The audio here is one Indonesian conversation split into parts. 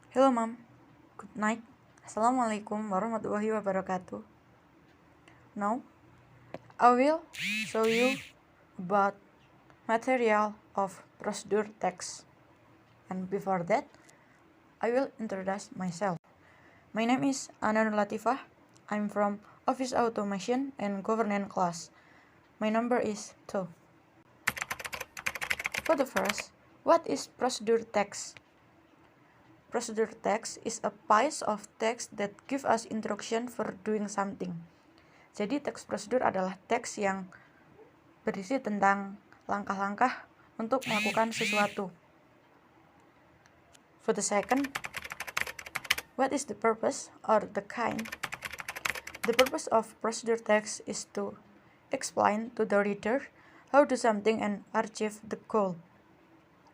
Hello mom, good night. Assalamualaikum warahmatullahi wabarakatuh. Now, I will show you about material of procedure text. And before that, I will introduce myself. My name is Anur Latifah. I'm from Office Automation and Governance class. My number is 2. For the first, what is procedure text? Procedure text is a piece of text that give us instruction for doing something. Jadi teks prosedur adalah teks yang berisi tentang langkah-langkah untuk melakukan sesuatu. For the second, what is the purpose or the kind? The purpose of procedure text is to explain to the reader how to do something and achieve the goal.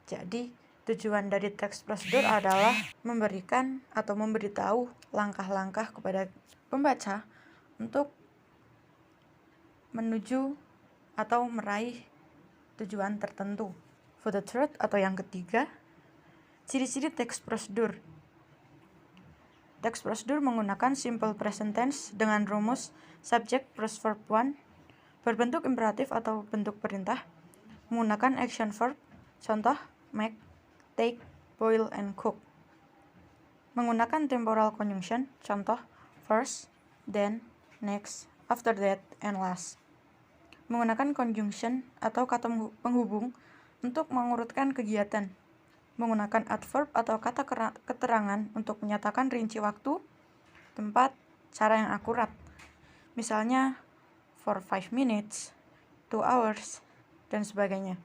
Jadi, tujuan dari teks prosedur adalah memberikan atau memberitahu langkah-langkah kepada pembaca untuk menuju atau meraih tujuan tertentu. For the third atau yang ketiga, ciri-ciri teks prosedur. Teks prosedur menggunakan simple present tense dengan rumus subject plus verb 1, berbentuk imperatif atau bentuk perintah, menggunakan action verb, contoh make, take, boil, and cook. Menggunakan temporal conjunction, contoh first, then, next, after that, and last. Menggunakan conjunction atau kata penghubung untuk mengurutkan kegiatan. Menggunakan adverb atau kata keterangan untuk menyatakan rinci waktu, tempat, cara yang akurat. Misalnya, for 5 minutes, 2 hours, dan sebagainya.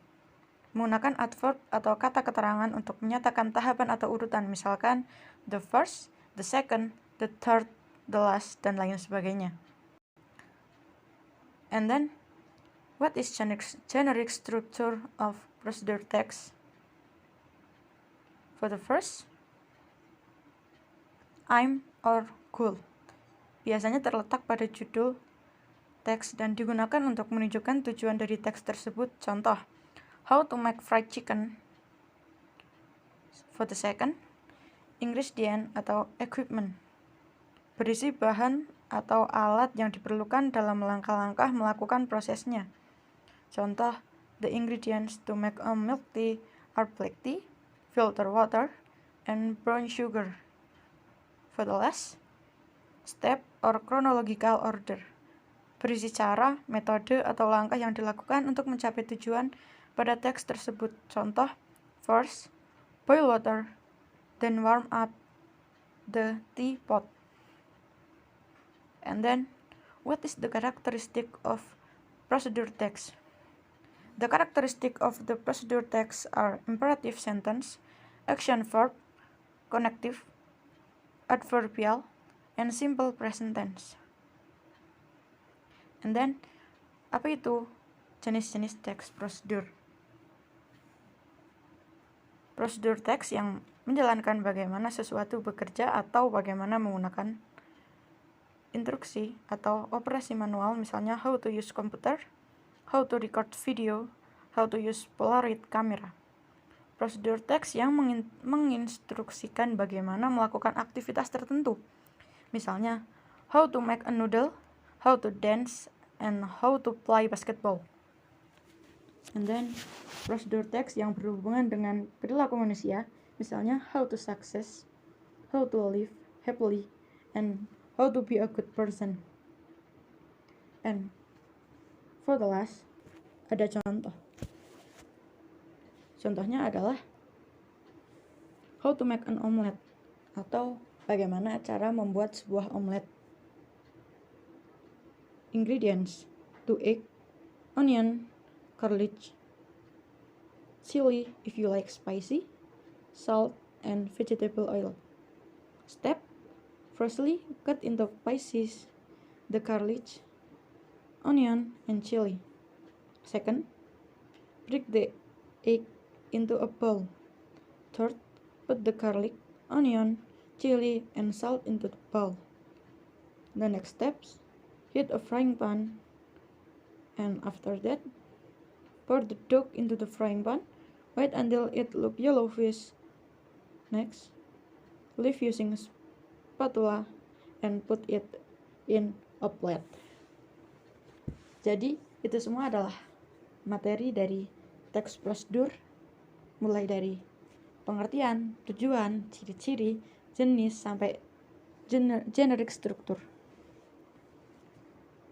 Menggunakan adverb atau kata keterangan untuk menyatakan tahapan atau urutan, misalkan the first, the second, the third, the last, dan lain sebagainya. And then, what is generic structure of procedure text? For the first, I'm or goal. Biasanya terletak pada judul teks dan digunakan untuk menunjukkan tujuan dari teks tersebut. Contoh, how to make fried chicken. For the second, ingredient atau equipment. Berisi bahan atau alat yang diperlukan dalam langkah-langkah melakukan prosesnya. Contoh, the ingredients to make a milk tea are black tea, filter water, and brown sugar. For the last, step or chronological order. Berisi cara, metode, atau langkah yang dilakukan untuk mencapai tujuan pada teks tersebut. Contoh, first, boil water, then warm up the tea pot. And then, what is the characteristic of procedure text? The characteristic of the procedure text are imperative sentence, action verb, connective, adverbial, and simple present tense. And then, apa itu jenis-jenis teks prosedur? Prosedur teks yang menjalankan bagaimana sesuatu bekerja atau bagaimana menggunakan instruksi atau operasi manual, misalnya how to use computer, how to record video, how to use Polaroid camera. Prosedur teks yang menginstruksikan bagaimana melakukan aktivitas tertentu, misalnya how to make a noodle, how to dance, and how to play basketball. And then, prosedur teks yang berhubungan dengan perilaku manusia, misalnya how to success, how to live happily, and how to be a good person. And for the last, ada contoh. Contohnya adalah how to make an omelette, atau bagaimana cara membuat sebuah omelet. Ingredients: 2 egg, onion, garlic, chili if you like spicy, salt, and vegetable oil. Step: firstly, cut into pieces the garlic, onion, and chili. Second, break the egg into a bowl. Third, put the garlic, onion, chili, and salt into the bowl. The next steps: heat a frying pan, and after that, pour the dough into the frying pan. Wait until it looks yellowish. Next, Lift using spatula and put it in a plate. Jadi itu semua adalah materi dari teks prosedur, mulai dari pengertian, tujuan, ciri-ciri, jenis, sampai generic struktur.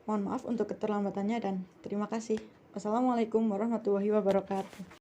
Mohon maaf untuk keterlambatannya dan terima kasih. Wassalamualaikum warahmatullahi wabarakatuh.